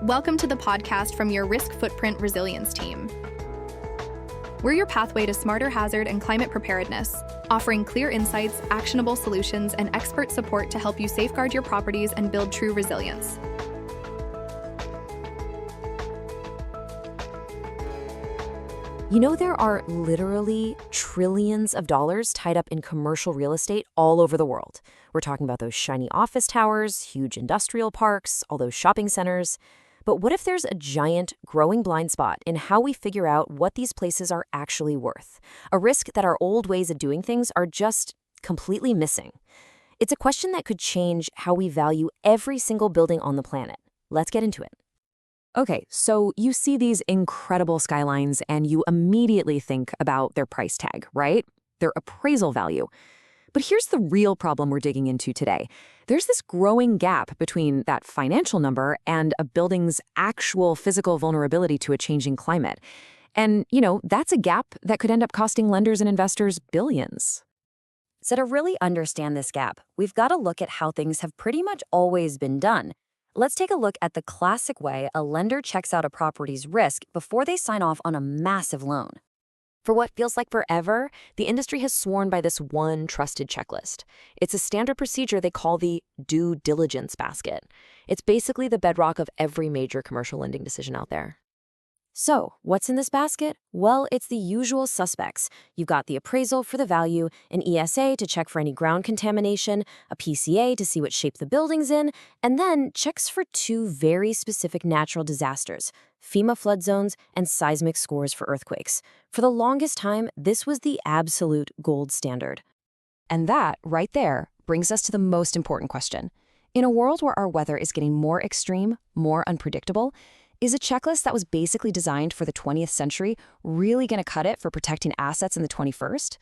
Welcome to the podcast from your RiskFootprint resilience team. We're your pathway to smarter hazard and climate preparedness, offering clear insights, actionable solutions, and expert support to help you safeguard your properties and build true resilience. You know, there are literally trillions of dollars tied up in commercial real estate all over the world. We're talking about those shiny office towers, huge industrial parks, all those shopping centers. But what if there's a giant, growing blind spot in how we figure out what these places are actually worth? A risk that our old ways of doing things are just completely missing. It's a question that could change how we value every single building on the planet. Let's get into it. Okay, so you see these incredible skylines and you immediately think about their price tag, right? Their appraisal value. But here's the real problem we're digging into today. There's this growing gap between that financial number and a building's actual physical vulnerability to a changing climate. And, that's a gap that could end up costing lenders and investors billions. So to really understand this gap, we've got to look at how things have pretty much always been done. Let's take a look at the classic way a lender checks out a property's risk before they sign off on a massive loan. For what feels like forever, the industry has sworn by this one trusted checklist. It's a standard procedure they call the due diligence basket. It's basically the bedrock of every major commercial lending decision out there. So, what's in this basket? Well, it's the usual suspects. You've got the appraisal for the value, an ESA to check for any ground contamination, a PCA to see what shape the building's in, and then checks for two very specific natural disasters, FEMA flood zones and seismic scores for earthquakes. For the longest time, this was the absolute gold standard. And that, right there, brings us to the most important question. In a world where our weather is getting more extreme, more unpredictable, is a checklist that was basically designed for the 20th century really going to cut it for protecting assets in the 21st?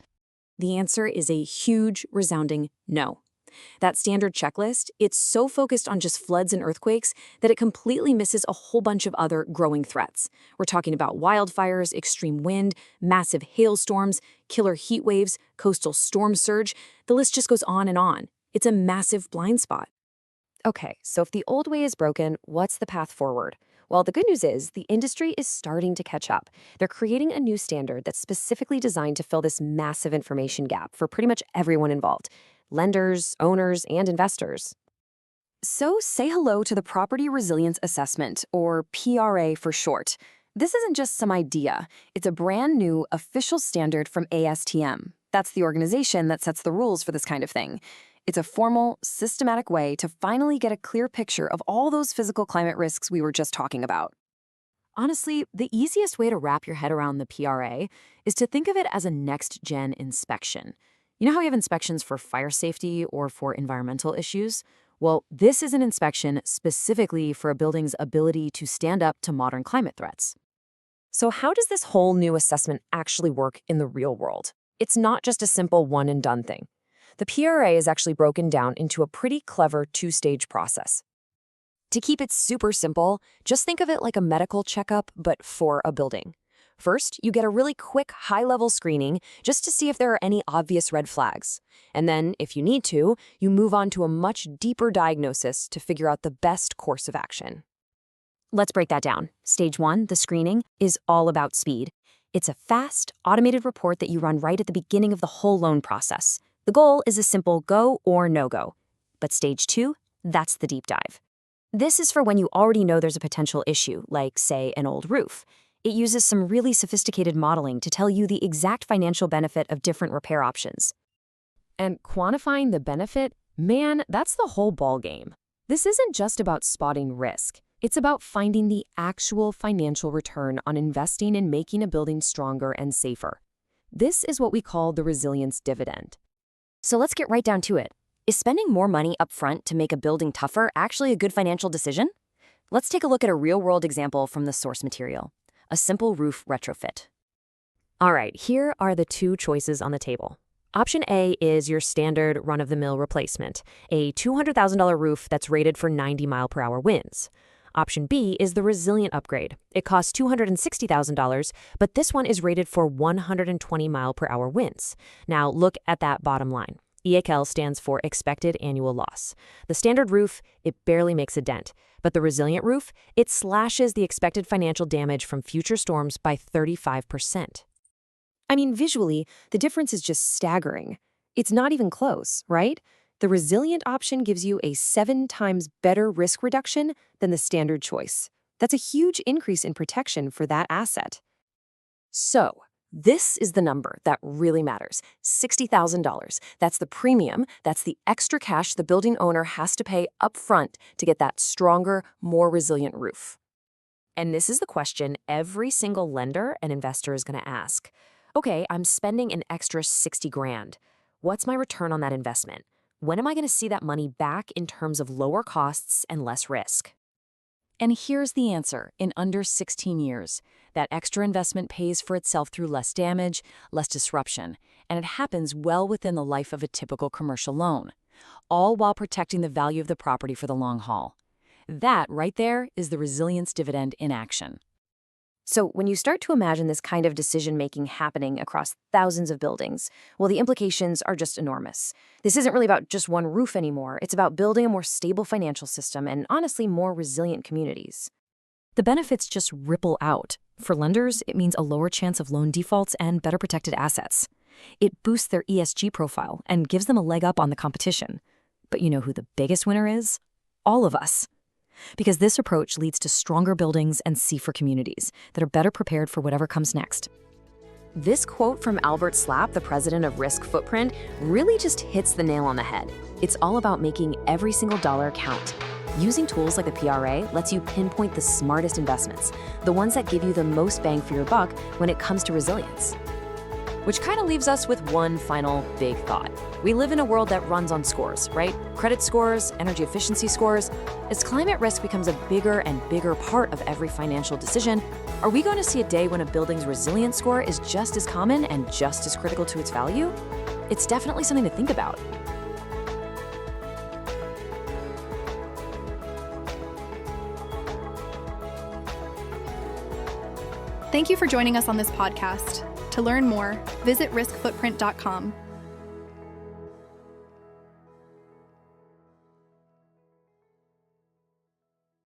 The answer is a huge, resounding no. That standard checklist, it's so focused on just floods and earthquakes that it completely misses a whole bunch of other growing threats. We're talking about wildfires, extreme wind, massive hailstorms, killer heat waves, coastal storm surge. The list just goes on and on. It's a massive blind spot. Okay, so if the old way is broken, what's the path forward? Well, the good news is the industry is starting to catch up. They're creating a new standard that's specifically designed to fill this massive information gap for pretty much everyone involved: lenders, owners, and investors. So say hello to the Property Resilience Assessment, or PRA for short. This isn't just some idea. It's a brand new official standard from ASTM. That's the organization that sets the rules for this kind of thing. It's a formal, systematic way to finally get a clear picture of all those physical climate risks we were just talking about. Honestly, the easiest way to wrap your head around the PRA is to think of it as a next-gen inspection. You know how we have inspections for fire safety or for environmental issues? Well, this is an inspection specifically for a building's ability to stand up to modern climate threats. So how does this whole new assessment actually work in the real world? It's not just a simple one-and-done thing. The PRA is actually broken down into a pretty clever two-stage process. To keep it super simple, just think of it like a medical checkup, but for a building. First, you get a really quick, high-level screening just to see if there are any obvious red flags. And then, if you need to, you move on to a much deeper diagnosis to figure out the best course of action. Let's break that down. Stage 1, the screening, is all about speed. It's a fast, automated report that you run right at the beginning of the whole loan process. The goal is a simple go or no-go. But stage 2, that's the deep dive. This is for when you already know there's a potential issue, like, say, an old roof. It uses some really sophisticated modeling to tell you the exact financial benefit of different repair options. And quantifying the benefit, man, that's the whole ballgame. This isn't just about spotting risk. It's about finding the actual financial return on investing in making a building stronger and safer. This is what we call the resilience dividend. So let's get right down to it. Is spending more money up front to make a building tougher actually a good financial decision? Let's take a look at a real-world example from the source material: a simple roof retrofit. All right, here are the two choices on the table. Option A is your standard run-of-the-mill replacement, a $200,000 roof that's rated for 90-mile-per-hour winds. Option B is the resilient upgrade. It costs $260,000, but this one is rated for 120-mile-per-hour winds. Now, look at that bottom line. EACL stands for expected annual loss. The standard roof, it barely makes a dent, But the resilient roof, it slashes the expected financial damage from future storms by 35%. I mean, visually, the difference is just staggering. It's not even close, right? The resilient option gives you a 7 times better risk reduction than the standard choice. That's a huge increase in protection for that asset. So, this is the number that really matters, $60,000. That's the premium, that's the extra cash the building owner has to pay upfront to get that stronger, more resilient roof. And this is the question every single lender and investor is going to ask. Okay, I'm spending an extra 60 grand. What's my return on that investment? When am I going to see that money back in terms of lower costs and less risk? And here's the answer in under 16 years. That extra investment pays for itself through less damage, less disruption, and it happens well within the life of a typical commercial loan, all while protecting the value of the property for the long haul. That right there is the resilience dividend in action. So when you start to imagine this kind of decision-making happening across thousands of buildings, well, the implications are just enormous. This isn't really about just one roof anymore. It's about building a more stable financial system and, honestly, more resilient communities. The benefits just ripple out. For lenders, it means a lower chance of loan defaults and better protected assets. It boosts their ESG profile and gives them a leg up on the competition. But you know who the biggest winner is? All of us. Because this approach leads to stronger buildings and safer communities that are better prepared for whatever comes next. This quote from Albert Slapp, the president of RiskFootprint, really just hits the nail on the head. It's all about making every single dollar count. Using tools like the PRA lets you pinpoint the smartest investments, the ones that give you the most bang for your buck when it comes to resilience. Which kind of leaves us with one final big thought. We live in a world that runs on scores, right? Credit scores, energy efficiency scores. As climate risk becomes a bigger and bigger part of every financial decision, are we going to see a day when a building's resilience score is just as common and just as critical to its value? It's definitely something to think about. Thank you for joining us on this podcast. To learn more, visit riskfootprint.com.